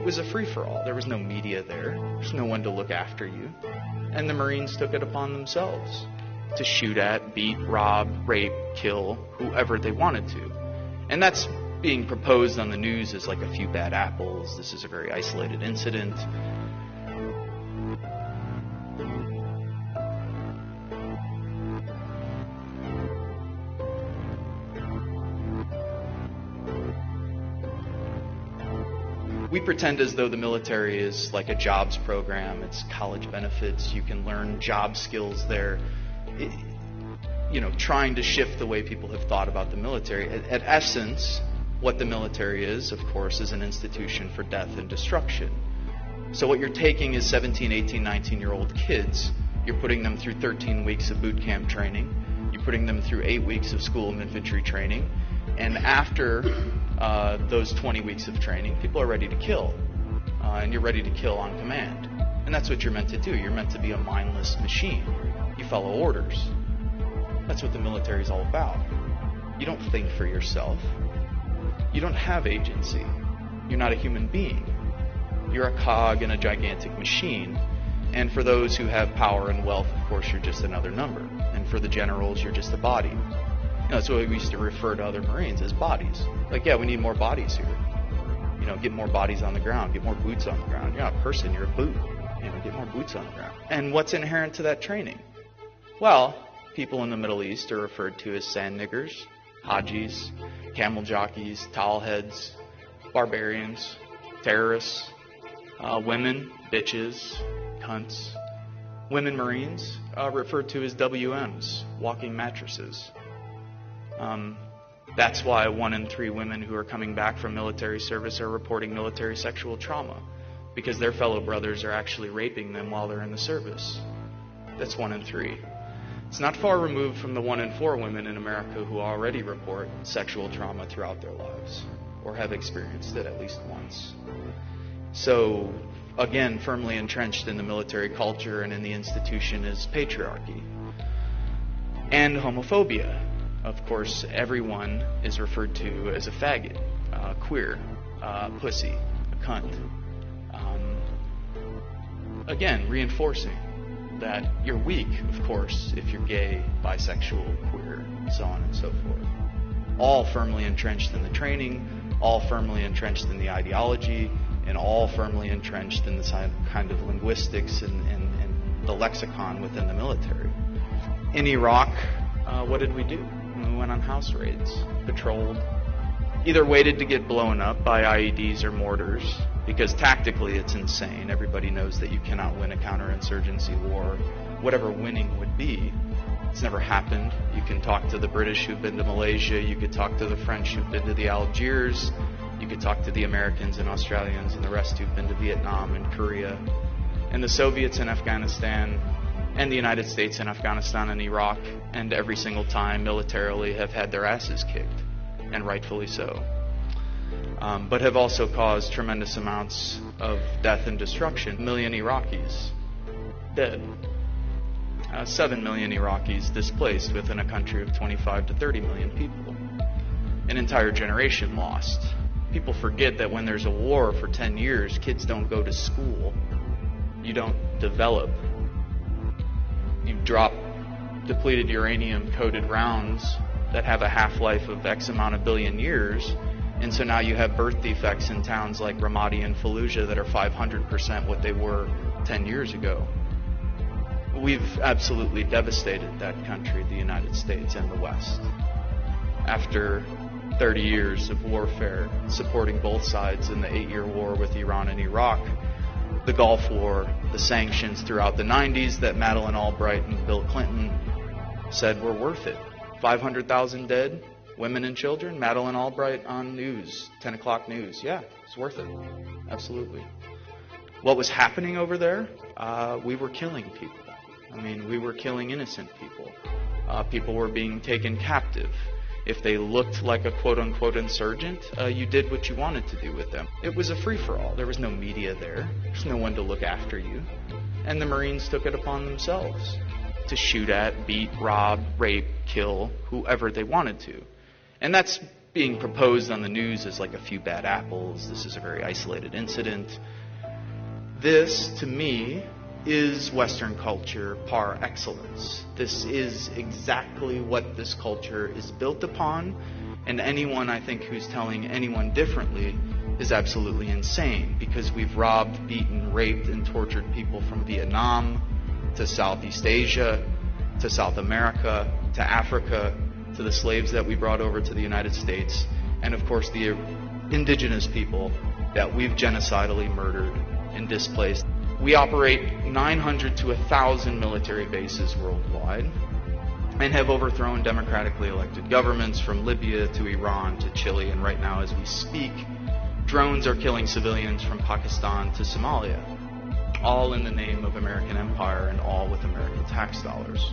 It was a free-for-all. There was no media there. There's no one to look after you. And the Marines took it upon themselves to shoot at, beat, rob, rape, kill whoever they wanted to. And that's being proposed on the news as like a few bad apples. This is a very isolated incident. We pretend as though the military is like a jobs program. It's college benefits. You can learn job skills there. Trying to shift the way people have thought about the military. At essence, what the military is, of course, is an institution for death and destruction. So what you're taking is 17, 18, 19-year-old kids. You're putting them through 13 weeks of boot camp training. You're putting them through 8 weeks of school of infantry training. And after those 20 weeks of training, people are ready to kill. And you're ready to kill on command. And that's what you're meant to do. You're meant to be a mindless machine. You follow orders. That's what the military is all about. You don't think for yourself. You don't have agency. You're not a human being. You're a cog in a gigantic machine. And for those who have power and wealth, of course, you're just another number. And for the generals, you're just a body. That's what we used to refer to other Marines as bodies. Like, yeah, we need more bodies here. Get more bodies on the ground. Get more boots on the ground. You're not a person, you're a boot. Get more boots on the ground. And what's inherent to that training? Well, people in the Middle East are referred to as sand niggers, hajis, camel jockeys, towel heads, barbarians, terrorists, women, bitches, cunts. Women Marines referred to as WMs, walking mattresses. That's why 1 in 3 women who are coming back from military service are reporting military sexual trauma, because their fellow brothers are actually raping them while they're in the service. That's 1 in 3. It's not far removed from the 1 in 4 women in America who already report sexual trauma throughout their lives, or have experienced it at least once. So, again, firmly entrenched in the military culture and in the institution is patriarchy. And homophobia. Of course, everyone is referred to as a faggot, queer, pussy, a cunt. Again, reinforcing that you're weak, of course, if you're gay, bisexual, queer, so on and so forth. All firmly entrenched in the training, all firmly entrenched in the ideology, and all firmly entrenched in the kind of linguistics and the lexicon within the military. In Iraq, what did we do? We went on house raids, patrolled, either waited to get blown up by IEDs or mortars, because tactically it's insane. Everybody knows that you cannot win a counterinsurgency war, whatever winning would be. It's never happened. You can talk to the British who've been to Malaysia, you could talk to the French who've been to the Algiers, you could talk to the Americans and Australians and the rest who've been to Vietnam and Korea, and the Soviets in Afghanistan, and the United States in Afghanistan and Iraq, and every single time militarily have had their asses kicked, and rightfully so. But have also caused tremendous amounts of death and destruction. 1 million Iraqis dead. 7 million Iraqis displaced within a country of 25 to 30 million people. An entire generation lost. People forget that when there's a war for 10 years, kids don't go to school. You don't develop. You drop depleted uranium-coated rounds that have a half-life of X amount of billion years, and so now you have birth defects in towns like Ramadi and Fallujah that are 500% what they were 10 years ago. We've absolutely devastated that country, the United States and the West. After 30 years of warfare, supporting both sides in the 8-year war with Iran and Iraq, the Gulf War, the sanctions throughout the 90s that Madeleine Albright and Bill Clinton said were worth it. 500,000 dead, women and children. Madeleine Albright on news, 10 o'clock news. Yeah, it's worth it. Absolutely. What was happening over there? We were killing people. We were killing innocent people. People were being taken captive. If they looked like a quote-unquote insurgent, you did what you wanted to do with them. It was a free-for-all. There was no media there. There's no one to look after you. And the Marines took it upon themselves to shoot at, beat, rob, rape, kill whoever they wanted to. And that's being proposed on the news as like a few bad apples. This is a very isolated incident. This, to me, is Western culture par excellence. This is exactly what this culture is built upon, and anyone, I think, who's telling anyone differently is absolutely insane, because we've robbed, beaten, raped, and tortured people from Vietnam to Southeast Asia to South America to Africa to the slaves that we brought over to the United States, and of course the indigenous people that we've genocidally murdered and displaced. We operate 900 to 1,000 military bases worldwide and have overthrown democratically elected governments from Libya to Iran to Chile, and right now as we speak, drones are killing civilians from Pakistan to Somalia, all in the name of American empire and all with American tax dollars.